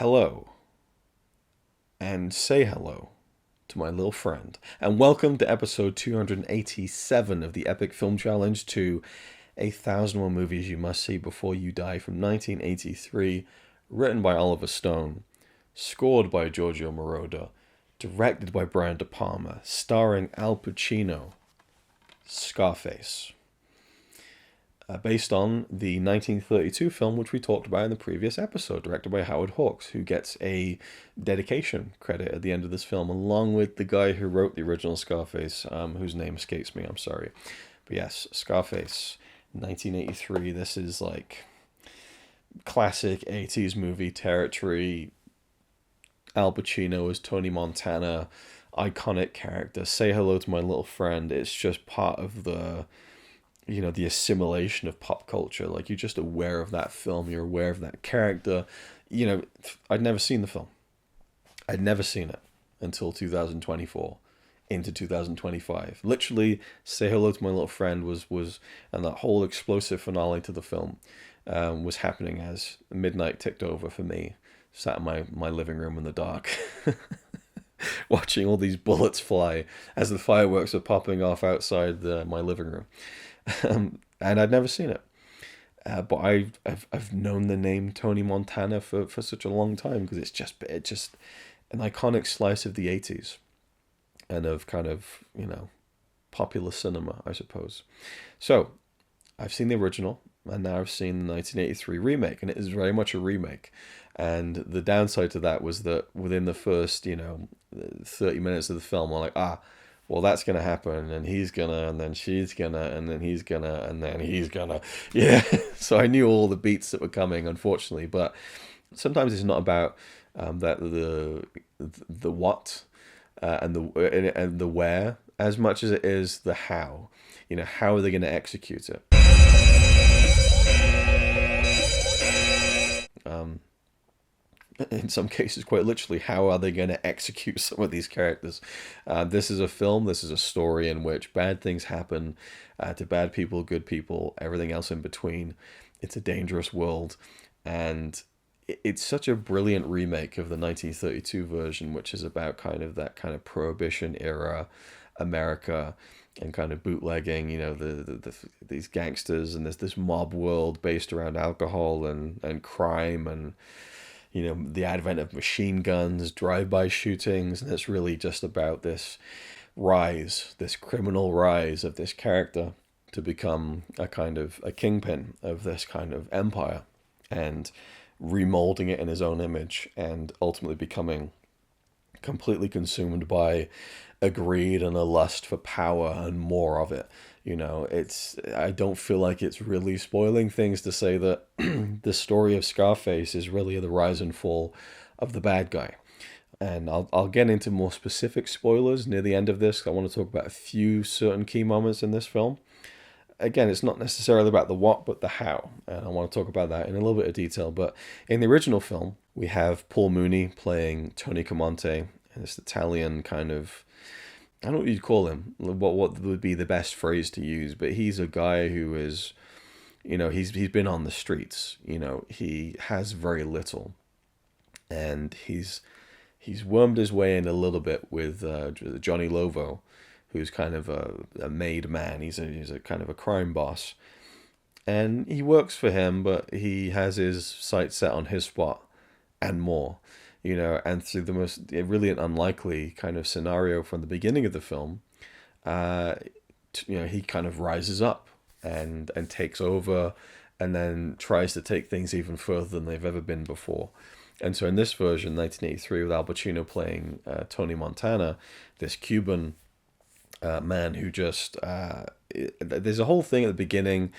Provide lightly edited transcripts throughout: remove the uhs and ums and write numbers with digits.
hello and say hello to my little friend. And welcome to episode 287 of the Epic Film Challenge to 1,001 Movies You Must See Before You Die from 1983, written by Oliver Stone, scored by Giorgio Moroder, directed by Brian De Palma, starring Al Pacino, Scarface. Based on the 1932 film, which we talked about in the previous episode, directed by Howard Hawks, who gets a dedication credit at the end of this film, along with the guy who wrote the original Scarface, whose name escapes me, I'm sorry. But yes, Scarface, 1983, this is like classic 80s movie territory. Al Pacino as Tony Montana, iconic character. Say hello to my little friend. It's just part of the assimilation of pop culture. Like, you're just aware of that film, you're aware of that character. I'd never seen the film. I'd never seen it until 2024 into 2025. Literally, Say Hello to My Little Friend was and that whole explosive finale to the film was happening as midnight ticked over for me. Sat in my living room in the dark watching all these bullets fly as the fireworks are popping off outside my living room. And I'd never seen it, but I've known the name Tony Montana for such a long time, because it's just an iconic slice of the 80s and of kind of popular cinema, I suppose. So I've seen the original, and now I've seen the 1983 remake, and it is very much a remake. And the downside to that was that within the first 30 minutes of the film, I'm like, well, that's going to happen, and he's going to, and then she's going to, and then he's going to, and then he's going to. Yeah. So I knew all the beats that were coming, unfortunately. But sometimes it's not about that the what and the where as much as it is the how. How are they going to execute it? In some cases, quite literally, how are they going to execute some of these characters? This is a film, this is a story in which bad things happen to bad people, good people, everything else in between. It's a dangerous world, and it's such a brilliant remake of the 1932 version, which is about that kind of Prohibition era America and kind of bootlegging, these gangsters, and there's this mob world based around alcohol and crime and the advent of machine guns, drive-by shootings, and it's really just about this criminal rise of this character to become a kingpin of this kind of empire, and remolding it in his own image, and ultimately becoming completely consumed by a greed and a lust for power and more of it. I don't feel like it's really spoiling things to say that the story of Scarface is really the rise and fall of the bad guy. And I'll get into more specific spoilers near the end of this. I want to talk about a few certain key moments in this film. Again, it's not necessarily about the what, but the how. And I want to talk about that in a little bit of detail. But in the original film, we have Paul Mooney playing Tony Camonte, and this Italian kind of, I don't know what you'd call him, what would be the best phrase to use, but he's a guy who is, he's been on the streets, he has very little, and he's wormed his way in a little bit with Johnny Lovo, who's kind of a made man. He's a kind of a crime boss, and he works for him, but he has his sights set on his spot and more. And through the most really an unlikely kind of scenario from the beginning of the film, he kind of rises up and takes over, and then tries to take things even further than they've ever been before. And so in this version, 1983, with Al Pacino playing Tony Montana, this Cuban man who just... there's a whole thing at the beginning,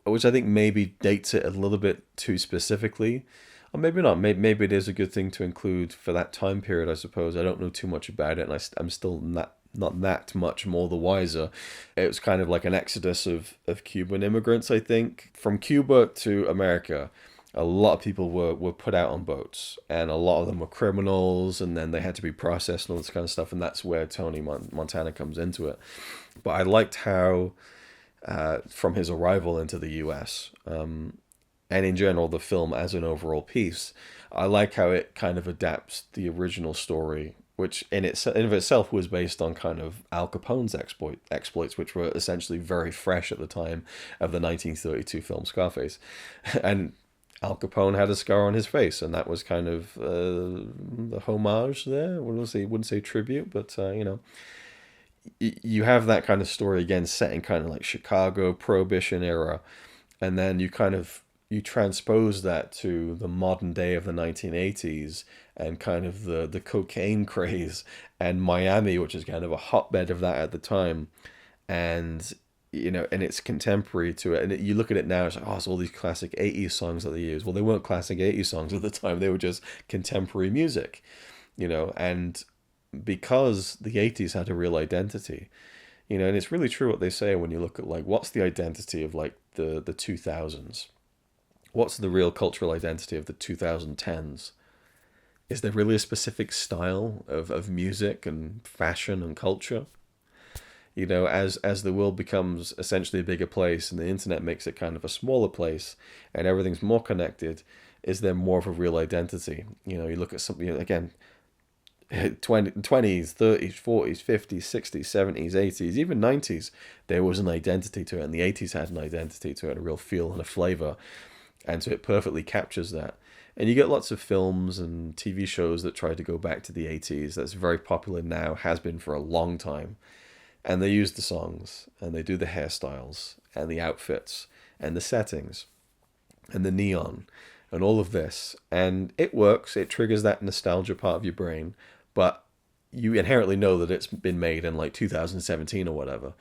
which I think maybe dates it a little bit too specifically. Or maybe not. Maybe it is a good thing to include for that time period, I suppose. I don't know too much about it, and I'm still not that much more the wiser. It was kind of like an exodus of Cuban immigrants, I think. From Cuba to America, a lot of people were put out on boats, and a lot of them were criminals, and then they had to be processed and all this kind of stuff, and that's where Tony Montana comes into it. But I liked how, from his arrival into the U.S., and in general the film as an overall piece. I like how it kind of adapts the original story, which in of itself was based on kind of Al Capone's exploits, which were essentially very fresh at the time of the 1932 film Scarface, and Al Capone had a scar on his face, and that was kind of the homage there. Wouldn't say tribute, but you have that kind of story again set in kind of like Chicago Prohibition era, and then you transpose that to the modern day of the 1980s and kind of the cocaine craze and Miami, which is kind of a hotbed of that at the time, and and it's contemporary to it. And you look at it now, it's like, oh, it's all these classic 80s songs that they use. Well, they weren't classic 80s songs at the time, they were just contemporary music, and because the 80s had a real identity, and it's really true what they say when you look at like what's the identity of like the 2000s, what's the real cultural identity of the 2010s. Is there really a specific style of music and fashion and culture? As the world becomes essentially a bigger place and the internet makes it kind of a smaller place and everything's more connected, is there more of a real identity? You look at something, again, 20s, 30s, 40s, 50s, 60s, 70s, 80s, even 90s, there was an identity to it, and the 80s had an identity to it, a real feel and a flavor, and so it perfectly captures that. And you get lots of films and TV shows that try to go back to the 80s. That's very popular now, has been for a long time. And they use the songs, and they do the hairstyles, and the outfits, and the settings, and the neon, and all of this. And it works, it triggers that nostalgia part of your brain, but you inherently know that it's been made in like 2017 or whatever.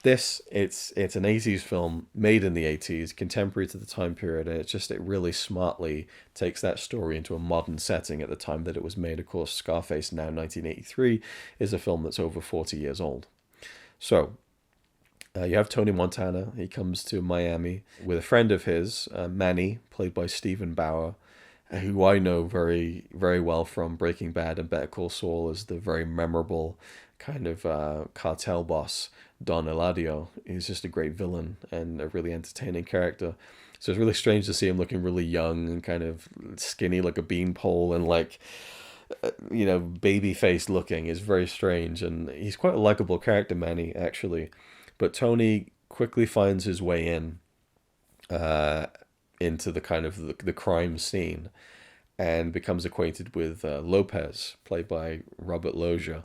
It's an 80s film made in the 80s, contemporary to the time period, and it really smartly takes that story into a modern setting at the time that it was made. Of course, Scarface, now 1983, is a film that's over 40 years old. So, you have Tony Montana. He comes to Miami with a friend of his, Manny, played by Stephen Bauer, who I know very, very well from Breaking Bad and Better Call Saul as the very memorable kind of cartel boss, Don Eladio. He's just a great villain and a really entertaining character. So it's really strange to see him looking really young and kind of skinny like a beanpole and like baby faced looking is very strange, and he's quite a likable character, Manny, actually. But Tony quickly finds his way into the kind of the crime scene and becomes acquainted with Lopez, played by Robert Loggia.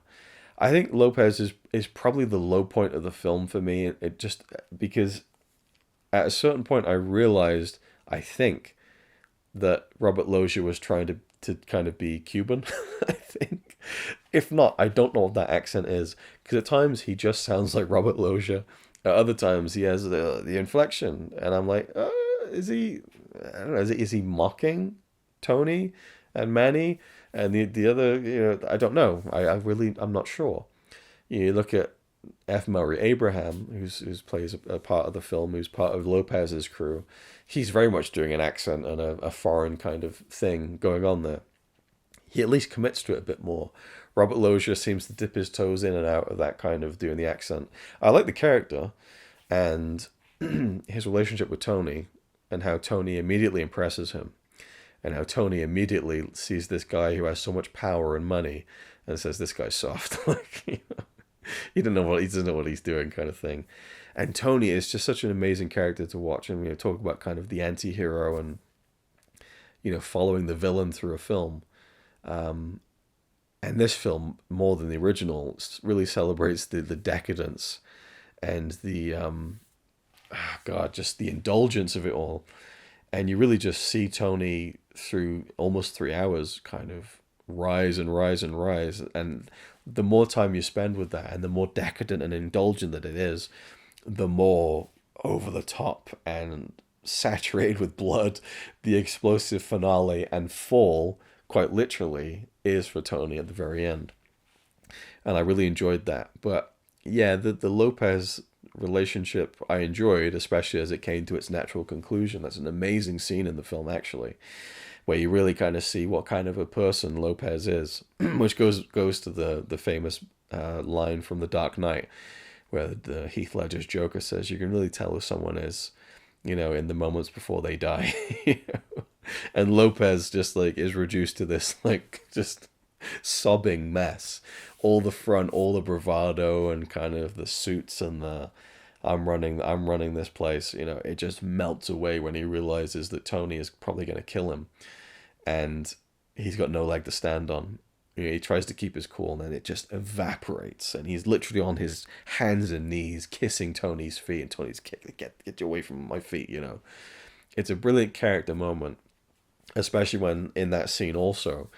I think Lopez is probably the low point of the film for me. It just because at a certain point I realized, I think, that Robert Loggia was trying to kind of be Cuban, I think. If not, I don't know what that accent is, because at times he just sounds like Robert Loggia. At other times he has the inflection, and I'm like, is he? I don't know. Is he mocking Tony and Manny and the other? I don't know. I'm not sure. You look at F. Murray Abraham, who's plays a part of the film, who's part of Lopez's crew. He's very much doing an accent and a foreign kind of thing going on there. He at least commits to it a bit more. Robert Loggia seems to dip his toes in and out of that kind of doing the accent. I like the character and his relationship with Tony, and how Tony immediately impresses him, and how Tony immediately sees this guy who has so much power and money and says, this guy's soft. Like, he doesn't know what he's doing, kind of thing. And Tony is just such an amazing character to watch. And we talk about kind of the anti-hero and following the villain through a film. And this film, more than the original, really celebrates the decadence and the just the indulgence of it all. And you really just see Tony through almost 3 hours kind of rise and rise and rise. And the more time you spend with that and the more decadent and indulgent that it is, the more over the top and saturated with blood the explosive finale and fall, quite literally, is for Tony at the very end. And I really enjoyed that. But yeah, the Lopez relationship I enjoyed, especially as it came to its natural conclusion. That's an amazing scene in the film, actually, where you really kind of see what kind of a person Lopez is, which goes to the famous line from The Dark Knight, where the Heath Ledger's Joker says, you can really tell who someone is in the moments before they die. And Lopez just like is reduced to this like just sobbing mess. All the front, all the bravado and kind of the suits and the I'm running this place, it just melts away when he realizes that Tony is probably going to kill him, and he's got no leg to stand on. He tries to keep his cool, and then it just evaporates, and he's literally on his hands and knees kissing Tony's feet, and Tony's get you away from my feet. It's a brilliant character moment, especially when in that scene also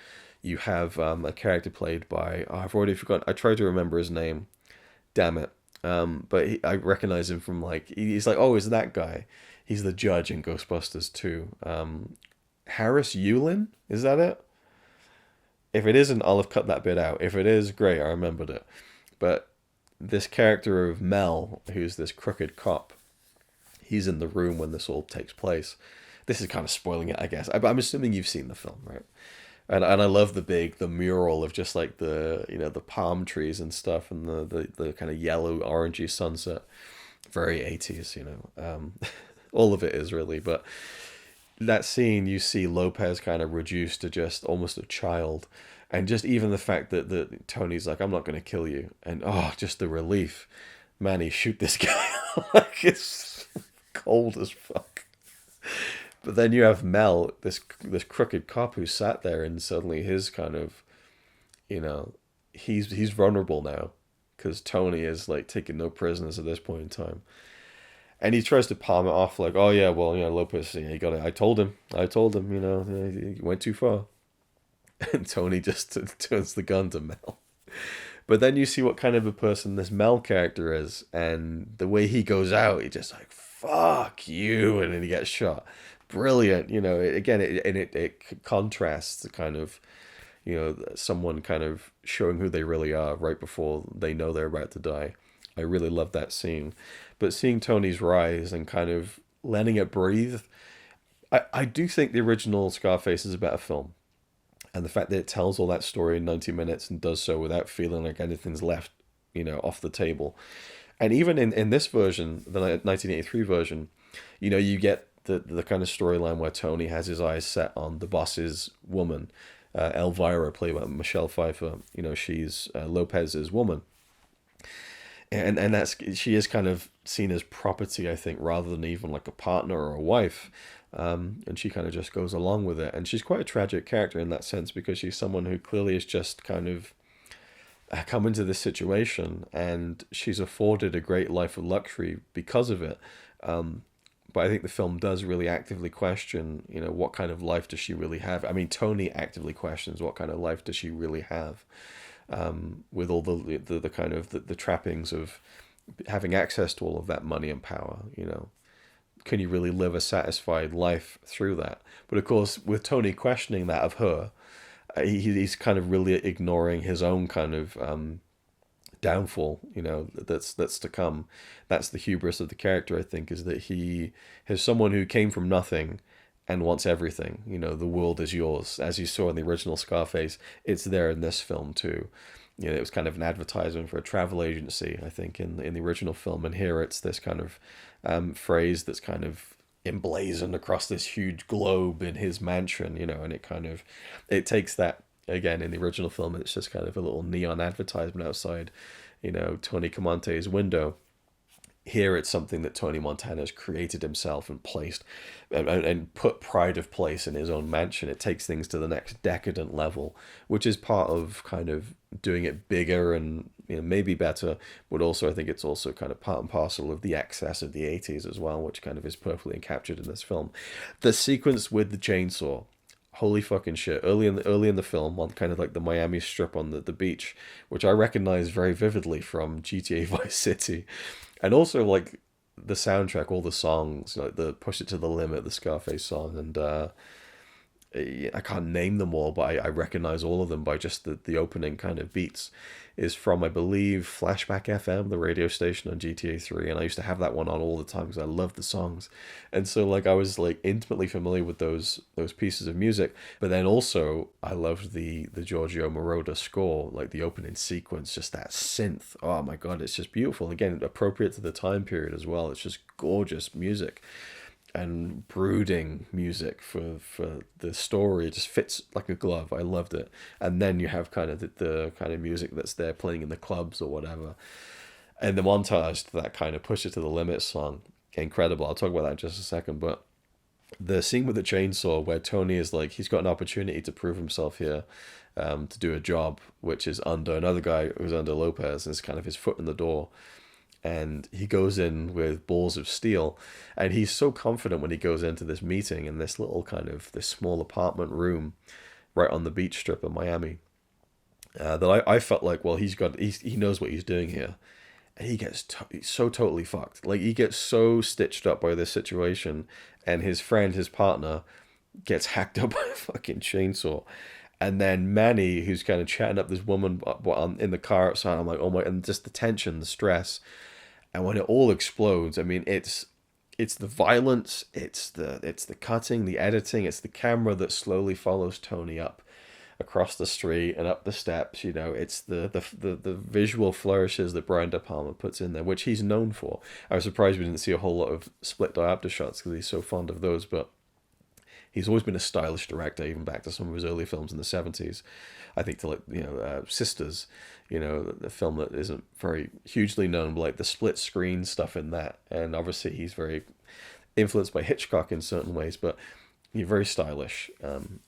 you have a character played by, I've already forgotten, I tried to remember his name, damn it. But I recognize him from like, he's like, oh, is that guy? He's the judge in Ghostbusters 2. Harris Yulin, is that it? If it isn't, I'll have cut that bit out. If it is, great, I remembered it. But this character of Mel, who's this crooked cop, he's in the room when this all takes place. This is kind of spoiling it, I guess. I'm assuming you've seen the film, right? And I love the mural of just like the palm trees and stuff, and the kind of yellow orangey sunset, very 80s, all of it is really. But that scene, you see Lopez kind of reduced to just almost a child, and just even the fact that Tony's like, I'm not going to kill you, and just the relief, Manny, shoot this guy. Like, it's cold as fuck. But then you have Mel, this crooked cop who sat there, and suddenly his kind of, he's vulnerable now, because Tony is like taking no prisoners at this point in time, and he tries to palm it off like, oh yeah, well, Lopez, he got it. I told him, he went too far, and Tony just turns the gun to Mel. But then you see what kind of a person this Mel character is, and the way he goes out, he just like, fuck you, and then he gets shot. Brilliant, it contrasts the kind of, someone kind of showing who they really are right before they know they're about to die. I really love that scene. But seeing Tony's rise and kind of letting it breathe, I do think the original Scarface is a better film. And the fact that it tells all that story in 90 minutes and does so without feeling like anything's left, off the table. And even in this version, the 1983 version, you get the kind of storyline where Tony has his eyes set on the boss's woman, Elvira, played by Michelle Pfeiffer. She's Lopez's woman, and she is kind of seen as property, I think, rather than even like a partner or a wife. And she kind of just goes along with it, and she's quite a tragic character in that sense, because she's someone who clearly is just kind of come into this situation, and she's afforded a great life of luxury because of it. But I think the film does really actively question, what kind of life does she really have? I mean, Tony actively questions what kind of life does she really have, with all the kind of the trappings of having access to all of that money and power. Can you really live a satisfied life through that? But of course, with Tony questioning that of her, he's kind of really ignoring his own kind of downfall, that's to come. That's the hubris of the character, I think, is that he is someone who came from nothing and wants everything. The world is yours. As you saw in the original Scarface, it's there in this film too. It was kind of an advertisement for a travel agency, I think, in the original film, and here it's this kind of phrase that's kind of emblazoned across this huge globe in his mansion, and it takes that. Again, in the original film, it's just kind of a little neon advertisement outside, Tony Camonte's window. Here, it's something that Tony Montana has created himself and placed and put pride of place in his own mansion. It takes things to the next decadent level, which is part of kind of doing it bigger and maybe better, but also I think it's also kind of part and parcel of the excess of the 80s as well, which kind of is perfectly captured in this film. The sequence with the chainsaw, holy fucking shit. Early in the film, on kind of like the Miami Strip on the beach, which I recognize very vividly from GTA Vice City. And also like the soundtrack, all the songs, like the Push It to the Limit, the Scarface song, and I can't name them all, but I recognize all of them by just the opening kind of beats, is from, I believe, Flashback FM, the radio station on GTA 3, and I used to have that one on all the time because I loved the songs. And so like I was like intimately familiar with those pieces of music, but then also I loved the Giorgio Moroder score, like the opening sequence, just that synth. Oh my god, it's just beautiful. Again, appropriate to the time period as well. It's just gorgeous music. and brooding music for the story. It just fits like a glove. I loved it. And then you have kind of the kind of music that's there playing in the clubs or whatever. And the montage to that kind of push it to the limit song, incredible. I'll talk about that in just a second. But the scene with the chainsaw where Tony is like, he's got an opportunity to prove himself here, to do a job which is under another guy who's under Lopez, and it's kind of his foot in the door. And he goes in with balls of steel, and he's so confident when he goes into this meeting in this little kind of this small apartment room right on the beach strip of Miami, that I felt like, well, he knows what he's doing here. And he gets so totally fucked. Like, he gets so stitched up by this situation, and his friend, his partner, gets hacked up by a fucking chainsaw. And then Manny, who's kind of chatting up this woman in the car outside, I'm like, oh my, and just the tension, the stress. And when it all explodes, I mean, it's the violence, it's the cutting, the editing, it's the camera that slowly follows Tony up across the street and up the steps. It's the visual flourishes that Brian De Palma puts in there, which he's known for. I was surprised we didn't see a whole lot of split diopter shots because he's so fond of those, but he's always been a stylish director, even back to some of his early films in the 70s. I think to Sisters, the film that isn't very hugely known, but like the split screen stuff in that. And obviously he's very influenced by Hitchcock in certain ways, but he's very stylish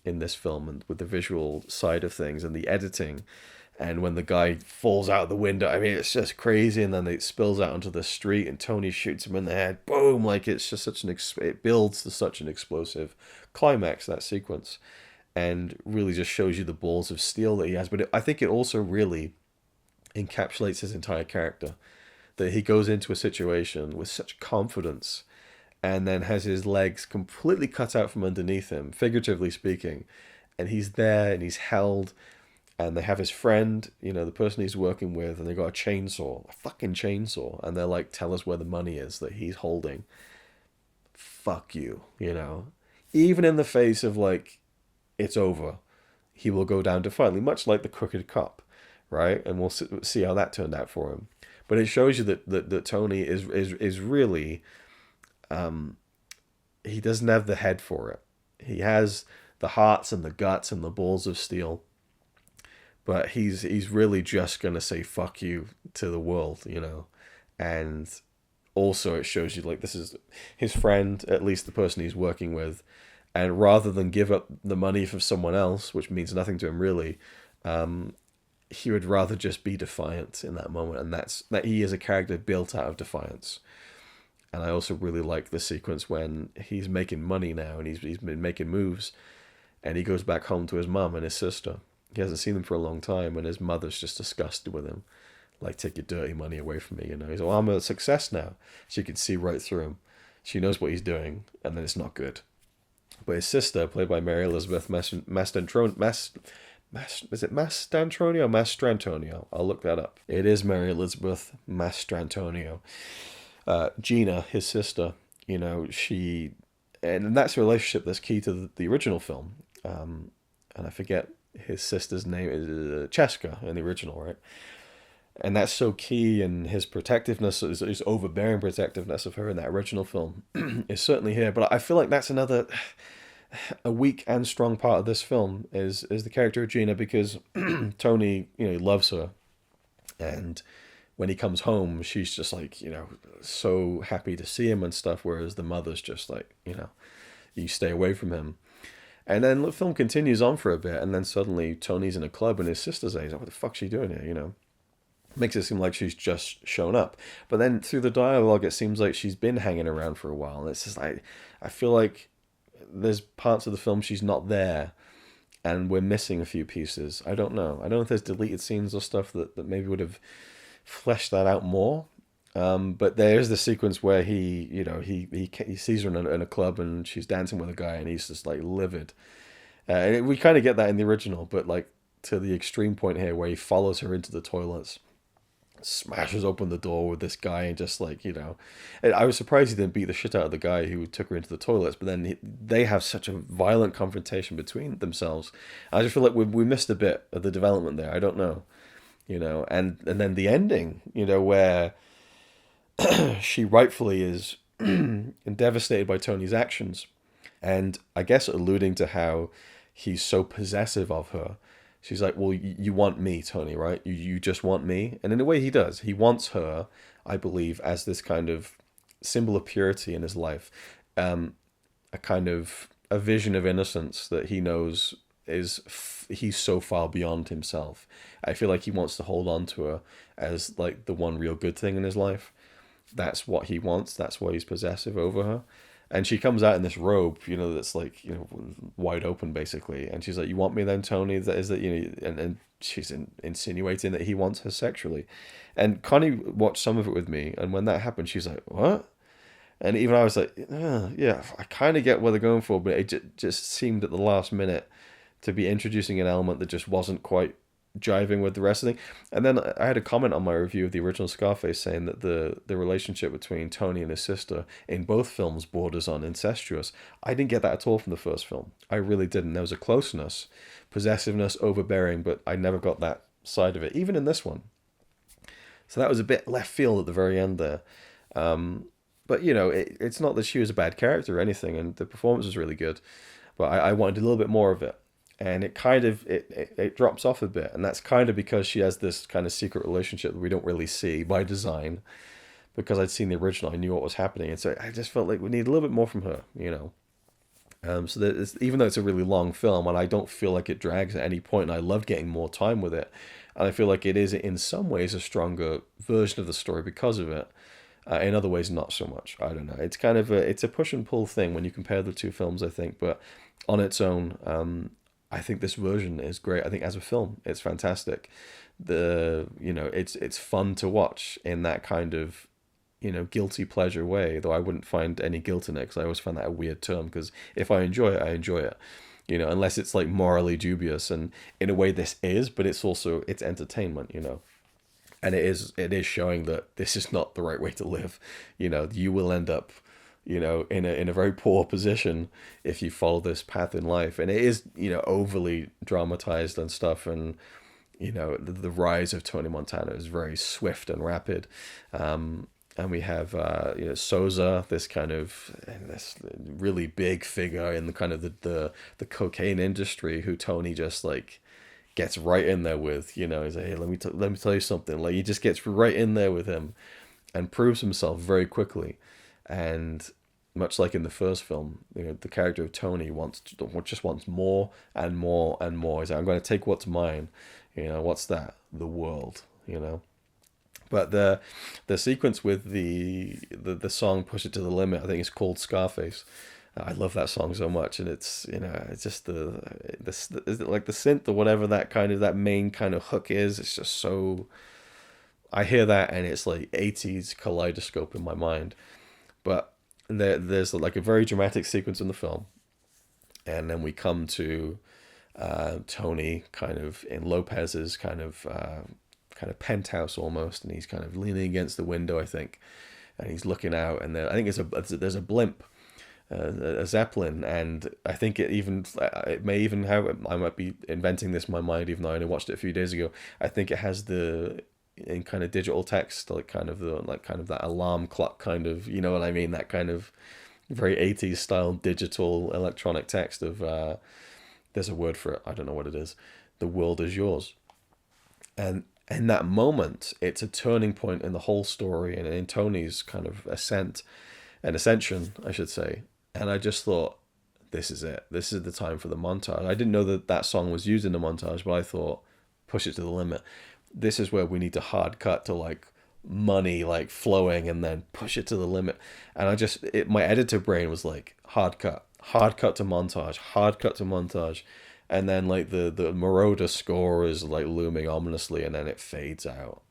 in this film, and with the visual side of things and the editing. And when the guy falls out the window, I mean, it's just crazy. And then it spills out onto the street, and Tony shoots him in the head. Boom! Like, it's just it builds to such an explosive climax, that sequence, and really just shows you the balls of steel that he has. But I think it also really encapsulates his entire character, that he goes into a situation with such confidence, and then has his legs completely cut out from underneath him, figuratively speaking, and he's there and he's held. And they have his friend, the person he's working with, and they got a fucking chainsaw. And they're like, tell us where the money is that he's holding. Fuck you, Even in the face of, like, it's over, he will go down defiantly, much like the crooked cop, right? And we'll see how that turned out for him. But it shows you that Tony is really, he doesn't have the head for it. He has the hearts and the guts and the balls of steel. But he's really just going to say fuck you to the world, And also it shows you, like, this is his friend, at least the person he's working with. And rather than give up the money for someone else, which means nothing to him really, he would rather just be defiant in that moment. And that he is a character built out of defiance. And I also really like the sequence when he's making money now, and he's been making moves. And he goes back home to his mum and his sister. He hasn't seen them for a long time, and his mother's just disgusted with him. Like, take your dirty money away from me, He's like, well, I'm a success now. She could see right through him. She knows what he's doing, and then it's not good. But his sister, played by Mary Elizabeth Mastrantonio, is it Mastrantonio or Mastrantonio? I'll look that up. It is Mary Elizabeth Mastrantonio. Gina, his sister, she... And that's a relationship that's key to the original film. And I forget... His sister's name is Cheska in the original, right? And that's so key, and his protectiveness, his overbearing protectiveness of her in that original film is certainly here. But I feel like that's a weak and strong part of this film is the character of Gina, because Tony, he loves her. And when he comes home, she's just like, so happy to see him and stuff, whereas the mother's just like, you stay away from him. And then the film continues on for a bit, and then suddenly Tony's in a club, and his sister's there. He's like, what the fuck's she doing here, Makes it seem like she's just shown up. But then through the dialogue, it seems like she's been hanging around for a while. And it's just like, I feel like there's parts of the film she's not there, and we're missing a few pieces. I don't know. I don't know if there's deleted scenes or stuff that maybe would have fleshed that out more. But there's the sequence where he sees her in a club, and she's dancing with a guy, and he's just like livid. We kind of get that in the original, but like to the extreme point here, where he follows her into the toilets, smashes open the door with this guy, and just like, I was surprised he didn't beat the shit out of the guy who took her into the toilets. But then they have such a violent confrontation between themselves. I just feel like we missed a bit of the development there. I don't know, and then the ending, where she rightfully is and devastated by Tony's actions. And I guess alluding to how he's so possessive of her. She's like, well, you want me, Tony, right? You just want me. And in a way, he does. He wants her, I believe, as this kind of symbol of purity in his life. A kind of a vision of innocence that he knows he's so far beyond himself. I feel like he wants to hold on to her as like the one real good thing in his life. That's what he wants. That's why he's possessive over her. And she comes out in this robe, that's like, wide open basically. And she's like, "You want me then, Tony?" And she's insinuating that he wants her sexually. And Connie watched some of it with me. And when that happened, she's like, "What?" And even I was like, yeah, I kind of get what they're going for, but it just seemed at the last minute to be introducing an element that just wasn't quite jiving with the rest of the thing. And then I had a comment on my review of the original Scarface saying that the relationship between Tony and his sister in both films borders on incestuous. I didn't get that at all from the first film. I really didn't. There was a closeness, possessiveness, overbearing, but I never got that side of it, even in this one. So that was a bit left field at the very end there. But, it's not that she was a bad character or anything, and the performance was really good. But I wanted a little bit more of it. And it kind of, it drops off a bit. And that's kind of because she has this kind of secret relationship that we don't really see by design. Because I'd seen the original, I knew what was happening. And so I just felt like we need a little bit more from her, So that even though it's a really long film, and I don't feel like it drags at any point, and I love getting more time with it. And I feel like it is, in some ways, a stronger version of the story because of it. In other ways, not so much. I don't know. It's kind of it's a push and pull thing when you compare the two films, I think. But on its own, I think this version is great. I think as a film, it's fantastic. It's fun to watch in that kind of, guilty pleasure way. Though I wouldn't find any guilt in it, because I always find that a weird term. Because if I enjoy it, I enjoy it. Unless it's like morally dubious, and in a way this is, but it's entertainment. And it is showing that this is not the right way to live. You will end up, in a very poor position if you follow this path in life. And it is, overly dramatized and stuff. And, the rise of Tony Montana is very swift and rapid. And we have, Souza, this kind of, this really big figure in the kind of the cocaine industry, who Tony just like gets right in there with. He's like, "Hey, let me tell you something." Like, he just gets right in there with him and proves himself very quickly. And much like in the first film, the character of Tony just wants more and more and more. He's like, "I'm going to take what's mine." What's that? The world. But the sequence with the song "Push It to the Limit," I think it's called Scarface. I love that song so much, and it's it's just like the synth or whatever that main kind of hook is. It's just so, I hear that and it's like 80s kaleidoscope in my mind. But there's like a very dramatic sequence in the film, and then we come to Tony kind of in Lopez's kind of penthouse almost, and he's kind of leaning against the window, I think, and he's looking out, and I think there's a blimp. A Zeppelin, and I think it may even have, I might be inventing this in my mind, even though I only watched it a few days ago. I think it has in kind of digital text, like kind of that alarm clock kind of, you know what I mean, that kind of very 80s style digital electronic text of there's a word for it, I don't know what it is. The world is yours. And in that moment, it's a turning point in the whole story, and in Tony's kind of ascension, I should say. And I just thought, this is it. This is the time for the montage. I didn't know that song was used in the montage, but I thought, push it to the limit. This is where we need to hard cut to like money like flowing, and then push it to the limit. And my editor brain was like, hard cut to montage, hard cut to montage. And then like the Marauder score is like looming ominously, and then it fades out.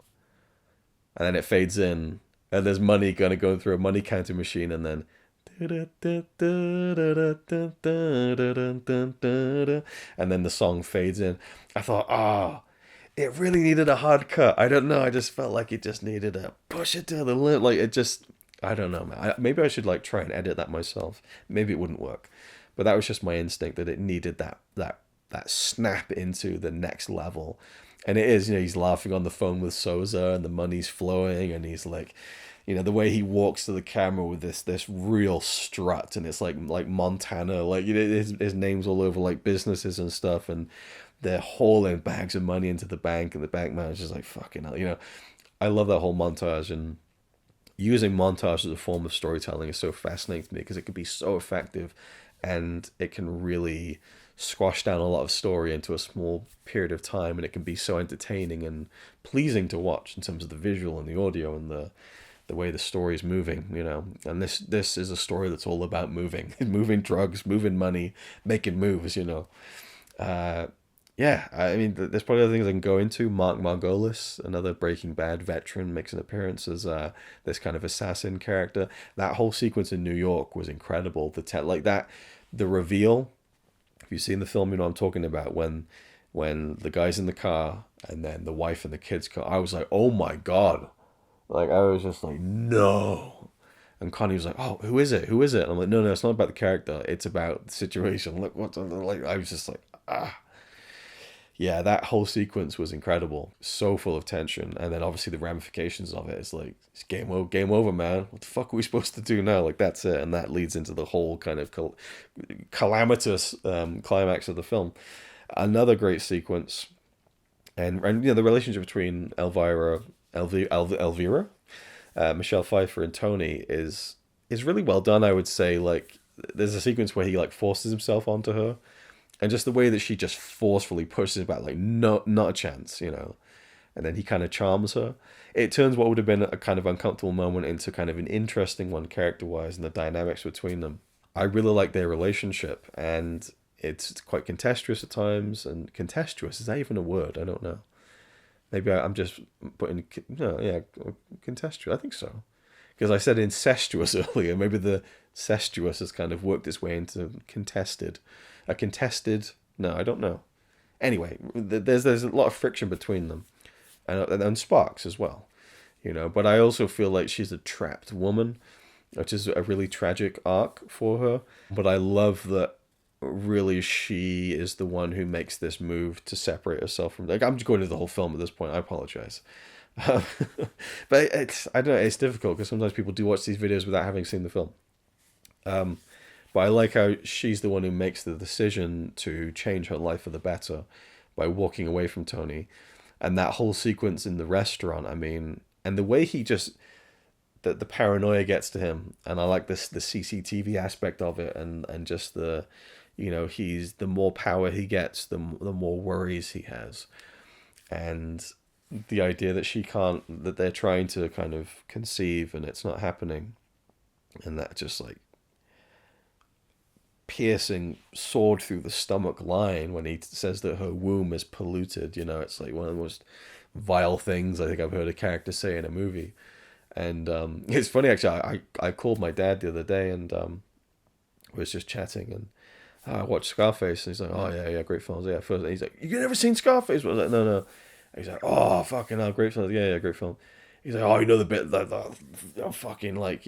And then it fades in, and there's money gonna go through a money counting machine, and then and then the song fades in. I thought, it really needed a hard cut. I don't know. I just felt like it just needed a push it to the limit. Like, it just, I don't know, man. Maybe I should like try and edit that myself. Maybe it wouldn't work, but that was just my instinct that it needed that snap into the next level. And it is, he's laughing on the phone with Souza, and the money's flowing, and he's like, The way he walks to the camera with this real strut, and it's like Montana, like his name's all over like businesses and stuff, and they're hauling bags of money into the bank, and the bank manager's like, fucking hell, I love that whole montage, and using montage as a form of storytelling is so fascinating to me because it can be so effective, and it can really squash down a lot of story into a small period of time, and it can be so entertaining and pleasing to watch in terms of the visual and the audio and the way the story is moving. And this is a story that's all about moving, moving drugs, moving money, making moves. Yeah, I mean, there's probably other things I can go into. Mark Margolis, another Breaking Bad veteran, makes an appearance as this kind of assassin character. That whole sequence in New York was incredible. Like that, the reveal. If you've seen the film, you know what I'm talking about. When the guy's in the car and then the wife and the kids car, I was like, oh my god, like I was just like, no. And Connie was like, oh, who is it? Who is it? And I'm like, no, it's not about the character. It's about the situation. Look, like I was just like, ah. Yeah, that whole sequence was incredible. So full of tension. And then obviously the ramifications of it is like, it's game over, man. What the fuck are we supposed to do now? Like, that's it. And that leads into the whole kind of calamitous climax of the film. Another great sequence. And the relationship between Elvira, Michelle Pfeiffer, and Tony is really well done, I would say. Like, there's a sequence where he like forces himself onto her, and just the way that she just forcefully pushes him back, like, no, not a chance. And then he kind of charms her. It turns what would have been a kind of uncomfortable moment into kind of an interesting one character-wise, and the dynamics between them. I really like their relationship, and it's quite contestuous at times. And contestuous, is that even a word? I don't know. Maybe I'm just putting, no, yeah, contestuous. I think so. Because I said incestuous earlier. Maybe the cestuous has kind of worked its way into contested. A contested, no, I don't know. Anyway, there's a lot of friction between them, and sparks as well. But I also feel like she's a trapped woman, which is a really tragic arc for her. But I love that really she is the one who makes this move to separate herself from, like, I'm just going into the whole film at this point. I apologize. But I don't know, it's difficult because sometimes people do watch these videos without having seen the film. But I like how she's the one who makes the decision to change her life for the better by walking away from Tony. And that whole sequence in the restaurant, I mean, and the way he just, the paranoia gets to him. And I like the CCTV aspect of it, and just the, the more power he gets, the more worries he has. And the idea that they're trying to kind of conceive and it's not happening. And that just like piercing sword through the stomach line when he says that her womb is polluted. It's like one of the most vile things I think I've heard a character say in a movie. And it's funny, actually. I called my dad the other day, and was just chatting, and I watched Scarface, and he's like, oh yeah, great films. Yeah, first, and he's like, you never seen Scarface? I was like, no. And he's like, oh, fucking hell, great film. Yeah, great film. He's like, oh, the bit that fucking, like,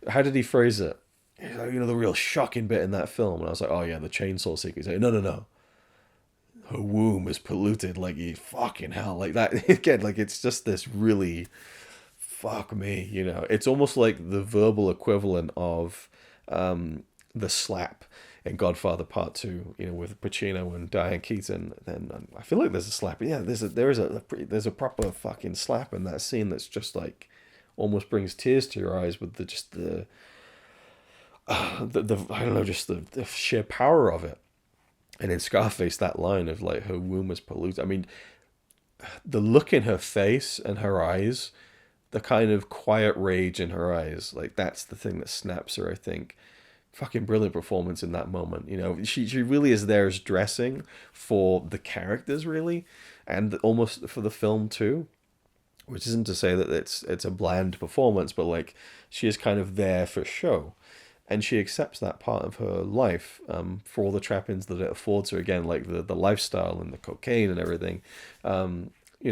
how did he phrase it? He's like, the real shocking bit in that film. And I was like, oh yeah, the chainsaw sequence. He's like, no. Her womb is polluted. Like, you fucking hell. Like that. Again, like, it's just this really, fuck me, It's almost like the verbal equivalent of the slap in Godfather Part 2, with Pacino and Diane Keaton. Then I feel like there's a slap. Yeah, there's a proper fucking slap in that scene that's just like almost brings tears to your eyes with the I don't know, just the sheer power of it. And in Scarface, that line of like, her womb is polluted. I mean, the look in her face and her eyes, the kind of quiet rage in her eyes, like that's the thing that snaps her, I think. Fucking brilliant performance in that moment. She really is there as dressing for the characters, really, and almost for the film too. Which isn't to say that it's a bland performance, but like she is kind of there for show. And she accepts that part of her life, for all the trappings that it affords her. Again, like the lifestyle and the cocaine and everything.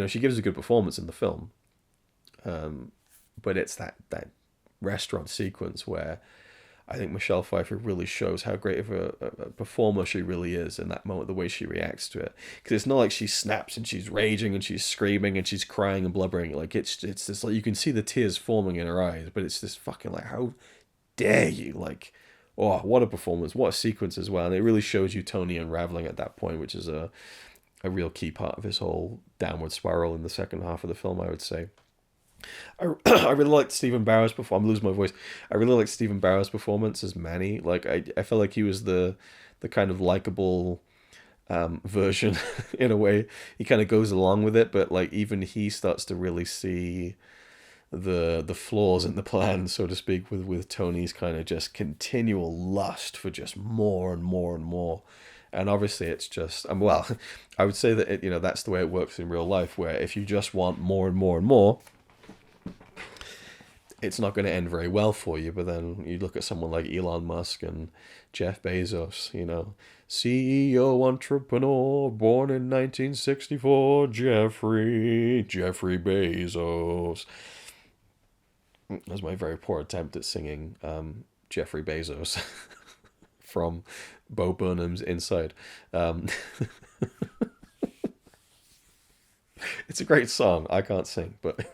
She gives a good performance in the film. But it's that restaurant sequence where I think Michelle Pfeiffer really shows how great of a performer she really is in that moment, the way she reacts to it. Because it's not like she snaps and she's raging and she's screaming and she's crying and blubbering. Like it's just like you can see the tears forming in her eyes, but it's this fucking like, how dare you? Like, oh, what a performance, what a sequence as well. And it really shows you Tony unraveling at that point, which is a real key part of his whole downward spiral in the second half of the film, I would say. I really liked Stephen Bauer's performance. I'm losing my voice. I really liked Stephen Bauer's performance as Manny. Like I felt like he was the kind of likable version in a way. He kind of goes along with it, but like even he starts to really see the flaws in the plan, so to speak, with Tony's kind of just continual lust for just more and more and more. And obviously it's just well, I would say that that's the way it works in real life, where if you just want more and more and more, it's not going to end very well for you. But then you look at someone like Elon Musk and Jeff Bezos, CEO entrepreneur, born in 1964, Jeffrey Bezos. That's my very poor attempt at singing Jeffrey Bezos from Bo Burnham's Inside. It's a great song. I can't sing, but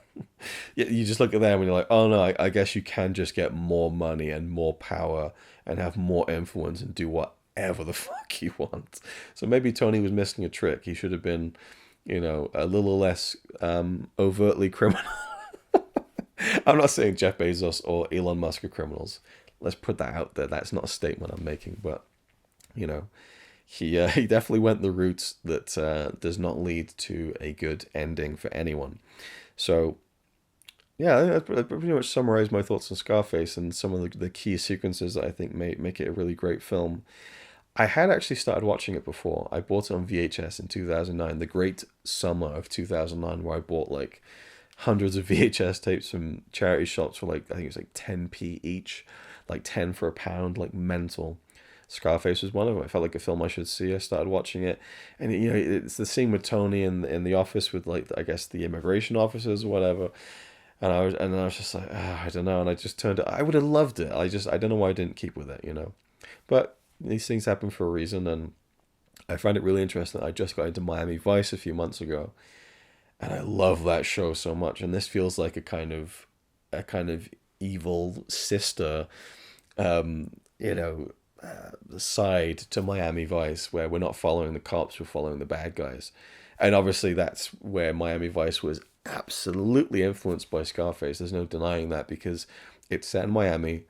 you just look at them and you're like, oh no, I guess you can just get more money and more power and have more influence and do whatever the fuck you want. So maybe Tony was missing a trick. He should have been, a little less overtly criminal. I'm not saying Jeff Bezos or Elon Musk are criminals. Let's put that out there. That's not a statement I'm making, but he definitely went the route that does not lead to a good ending for anyone. So yeah, I pretty much summarized my thoughts on Scarface and some of the key sequences that I think make it a really great film. I had actually started watching it before. I bought it on VHS in 2009, the great summer of 2009, where I bought like hundreds of VHS tapes from charity shops for like, I think it was like 10p each, like 10 for a pound, like mental. Scarface was one of them. I felt like a film I should see. I started watching it, and it's the scene with Tony in the office with like, I guess, the immigration officers or whatever. And I was just like, I don't know. And I just turned it. I would have loved it. I don't know why I didn't keep with it, But these things happen for a reason, and I find it really interesting. I just got into Miami Vice a few months ago, and I love that show so much. And this feels like a kind of evil sister, side to Miami Vice, where we're not following the cops, we're following the bad guys. And obviously that's where Miami Vice was absolutely influenced by Scarface. There's no denying that, because it's set in Miami.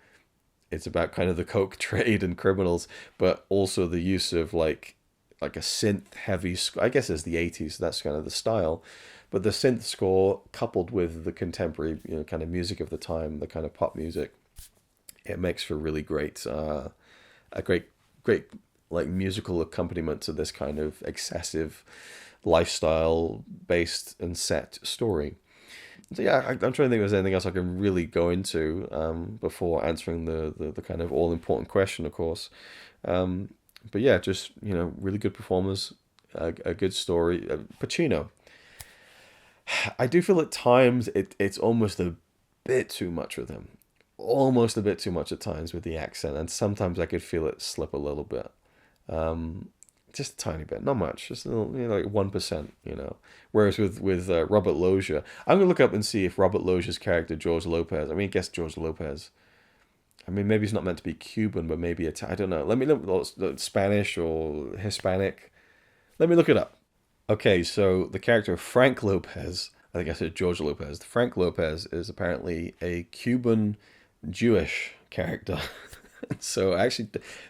It's about kind of the coke trade and criminals, but also the use of like a synth heavy, I guess it's the 80s, so that's kind of the style. But the synth score coupled with the contemporary, kind of music of the time, the kind of pop music, it makes for really great, a great like musical accompaniment to this kind of excessive lifestyle based and set story. So yeah, I'm trying to think if there's anything else I can really go into before answering the kind of all important question, of course. But yeah, just really good performers, a good story. Pacino, I do feel at times it's almost a bit too much with him, almost a bit too much at times with the accent, and sometimes I could feel it slip a little bit. Just a tiny bit, not much, just a little, like 1%, Whereas with Robert Loggia, I'm gonna look up and see if Robert Loggia's character George Lopez. I mean, I guess George Lopez. I mean, maybe he's not meant to be Cuban, but maybe I don't know. Let me look, Spanish or Hispanic. Let me look it up. Okay, so the character of Frank Lopez, I think I said George Lopez. Frank Lopez is apparently a Cuban Jewish character. So actually,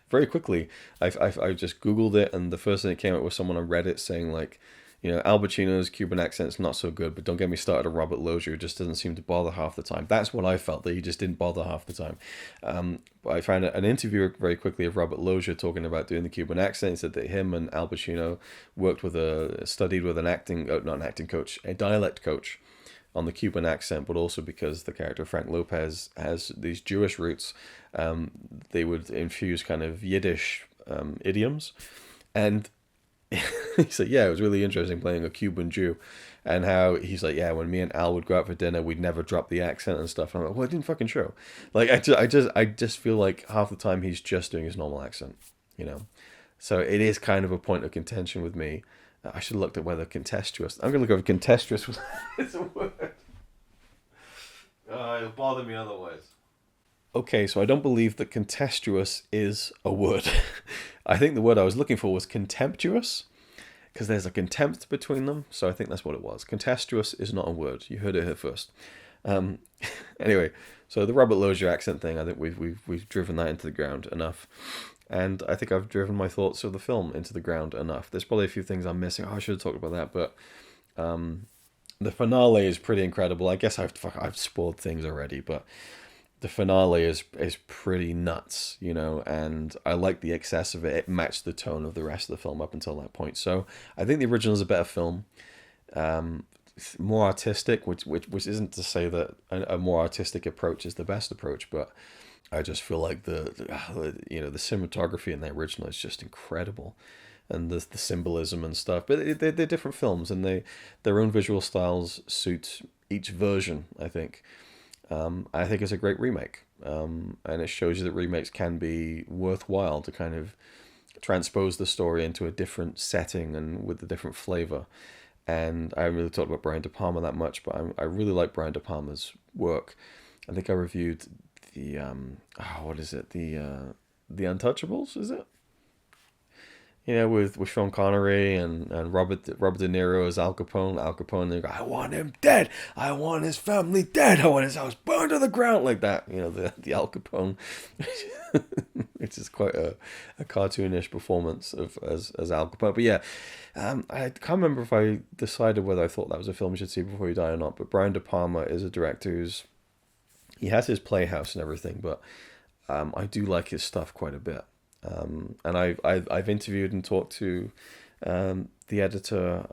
very quickly, I just Googled it, and the first thing that came up was someone on Reddit saying like, Al Pacino's Cuban accent's not so good, but don't get me started on Robert Loggia, who just doesn't seem to bother half the time. That's what I felt, that he just didn't bother half the time. But I found an interview very quickly of Robert Loggia talking about doing the Cuban accent. He said that him and Al Pacino studied with not an acting coach, a dialect coach on the Cuban accent, but also because the character Frank Lopez has these Jewish roots, they would infuse kind of Yiddish idioms. And He's like, yeah, it was really interesting playing a Cuban Jew, and how he's like, yeah, when me and Al would go out for dinner, we'd never drop the accent and stuff. And I'm like, well, it didn't fucking show. Like, I just feel like half the time he's just doing his normal accent, you know. So it is kind of a point of contention with me. I should have looked at whether contestuous. I'm gonna look over contestuous was it's a word. It'll bother me otherwise. Okay, so I don't believe that contestuous is a word. I think the word I was looking for was contemptuous, because there's a contempt between them. So I think that's what it was. Contestuous is not a word. You heard it here first. Um, anyway, so the Robert Loggia accent thing, I think we've driven that into the ground enough, and I think I've driven my thoughts of the film into the ground enough. There's probably a few things I'm missing. Oh, I should have talked about that, but the finale is pretty incredible. I guess I've spoiled things already, but the finale is pretty nuts, you know, and I like the excess of it. It matched the tone of the rest of the film up until that point. So I think the original is a better film, more artistic, which isn't to say that a more artistic approach is the best approach, but I just feel like the cinematography in the original is just incredible, and the symbolism and stuff. But they're different films, and their own visual styles suit each version, I think. I think it's a great remake, and it shows you that remakes can be worthwhile to kind of transpose the story into a different setting and with a different flavor. And I haven't really talked about Brian De Palma that much, but I really like Brian De Palma's work. I think I reviewed the what is it, the Untouchables, is it? You know, with Sean Connery and Robert De Niro as Al Capone. Al Capone, they go, I want him dead. I want his family dead. I want his house burned to the ground, like that. You know, the Al Capone, which is quite a cartoonish performance of as Al Capone. But yeah, I can't remember if I decided whether I thought that was a film you should see before you die or not. But Brian De Palma is a director he has his playhouse and everything, but I do like his stuff quite a bit. And I've interviewed and talked to the editor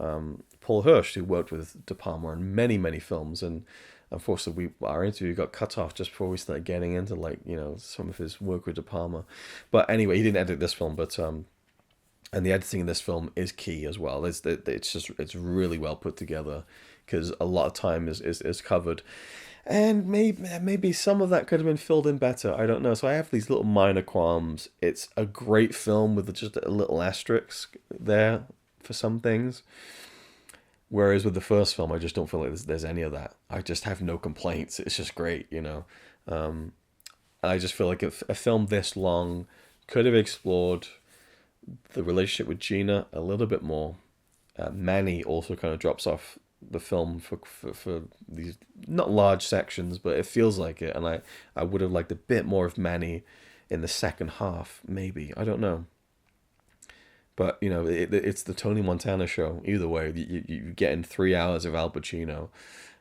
Paul Hirsch, who worked with De Palma on many films, and unfortunately our interview got cut off just before we started getting into some of his work with De Palma. But anyway, he didn't edit this film, but and the editing in this film is key as well. It's really well put together, because a lot of time is covered. And maybe some of that could have been filled in better. I don't know. So I have these little minor qualms. It's a great film with just a little asterisk there for some things. Whereas with the first film, I just don't feel like there's any of that. I just have no complaints. It's just great, you know. And I just feel like if a film this long could have explored the relationship with Gina a little bit more. Manny also kind of drops off the film for these not large sections, but it feels like it, and I would have liked a bit more of Manny in the second half, maybe. I don't know, but you know, it's the Tony Montana show. Either way, you get in 3 hours of Al Pacino,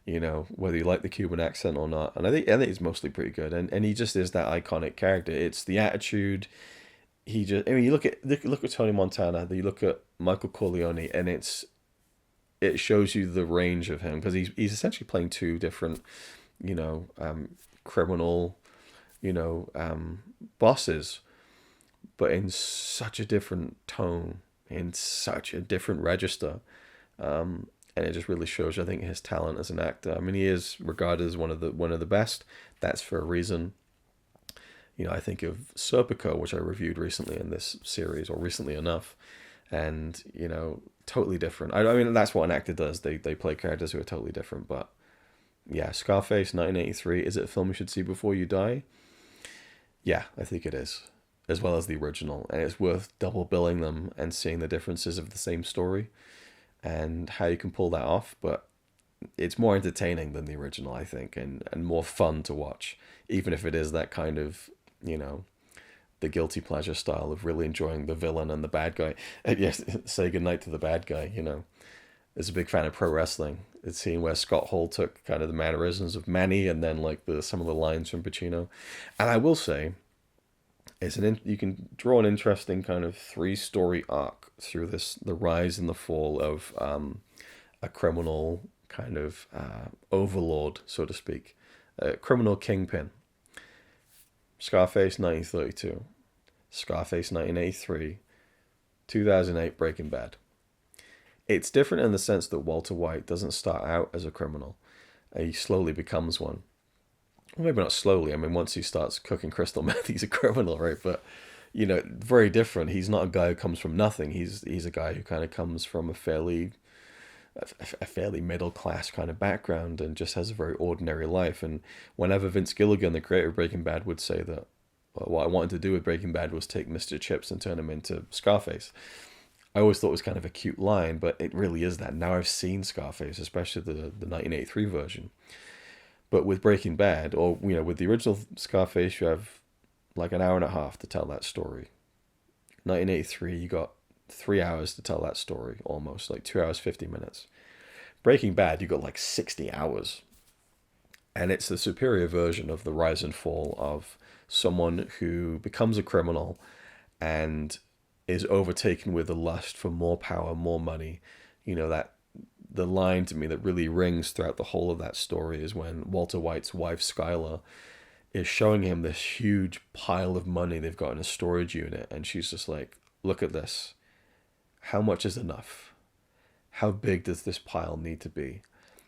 you know, whether you like the Cuban accent or not, and I think it's mostly pretty good, and he just is that iconic character. It's the attitude. You look at Tony Montana, then you look at Michael Corleone, and it shows you the range of him, because he's essentially playing two different, you know, criminal, you know, bosses, but in such a different tone, in such a different register, and it just really shows, I think, his talent as an actor. I mean, he is regarded as one of the best. That's for a reason. You know, I think of Serpico, which I reviewed recently in this series, or recently enough, and you know, totally different. I mean, that's what an actor does. They play characters who are totally different. But yeah, Scarface, 1983. Is it a film you should see before you die? Yeah, I think it is, as well as the original, and it's worth double billing them and seeing the differences of the same story and how you can pull that off. But it's more entertaining than the original, I think, and more fun to watch, even if it is that kind of, you know, the guilty pleasure style of really enjoying the villain and the bad guy. And yes, say goodnight to the bad guy, you know. As a big fan of pro wrestling, it's seeing where Scott Hall took kind of the mannerisms of Manny, and then like some of the lines from Pacino. And I will say, you can draw an interesting kind of 3-story arc through the rise and the fall of a criminal kind of overlord, so to speak, a criminal kingpin. Scarface, 1932. Scarface, 1983. 2008, Breaking Bad. It's different in the sense that Walter White doesn't start out as a criminal. He slowly becomes one. Well, maybe not slowly. I mean, once he starts cooking crystal meth, he's a criminal, right? But very different. He's not a guy who comes from nothing. He's a guy who kind of comes from a fairly middle class kind of background and just has a very ordinary life. And whenever Vince Gilligan, the creator of Breaking Bad, would say that what I wanted to do with Breaking Bad was take Mr. Chips and turn him into Scarface, I always thought it was kind of a cute line, but it really is that. Now I've seen Scarface, especially the 1983 version. But with Breaking Bad, or with the original Scarface, you have like an hour and a half to tell that story. 1983, you got 3 hours to tell that story, almost like 2 hours 50 minutes. Breaking Bad, you got like 60 hours, and it's the superior version of the rise and fall of someone who becomes a criminal and is overtaken with a lust for more power, more money. That the line to me that really rings throughout the whole of that story is when Walter White's wife Skylar is showing him this huge pile of money they've got in a storage unit, and she's just like, "Look at this. How much is enough? How big does this pile need to be?"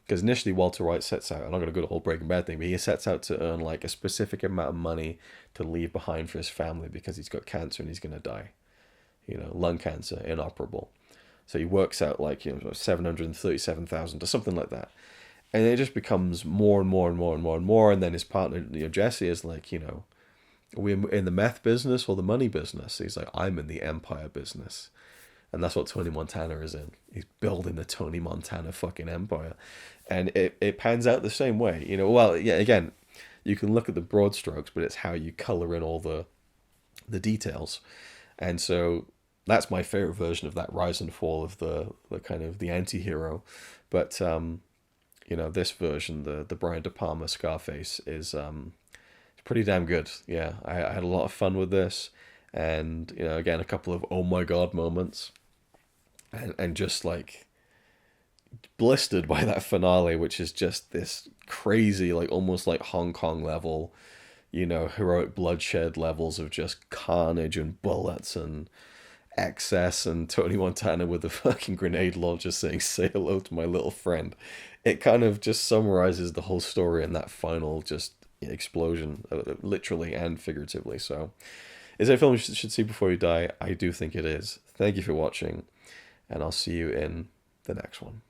Because initially Walter White sets out, I'm not going to go to the whole Breaking Bad thing, but he sets out to earn like a specific amount of money to leave behind for his family because he's got cancer and he's going to die. Lung cancer, inoperable. So he works out like, 737,000 or something like that. And it just becomes more and more and more and more and more. And then his partner, Jesse, is like, are we in the meth business or the money business? He's like, I'm in the empire business. And that's what Tony Montana is in. He's building the Tony Montana fucking empire. And it pans out the same way. Well, yeah, again, you can look at the broad strokes, but it's how you color in all the details. And so that's my favorite version of that rise and fall of the kind of the anti-hero. But, this version, the Brian De Palma Scarface, is pretty damn good. Yeah, I had a lot of fun with this. And, again, a couple of oh my God moments. And just like blistered by that finale, which is just this crazy, like almost like Hong Kong level, heroic bloodshed levels of just carnage and bullets and excess, and Tony Montana with the fucking grenade launcher saying, "Say hello to my little friend." It kind of just summarizes the whole story in that final just explosion, literally and figuratively. So, is it a film you should see before you die? I do think it is. Thank you for watching, and I'll see you in the next one.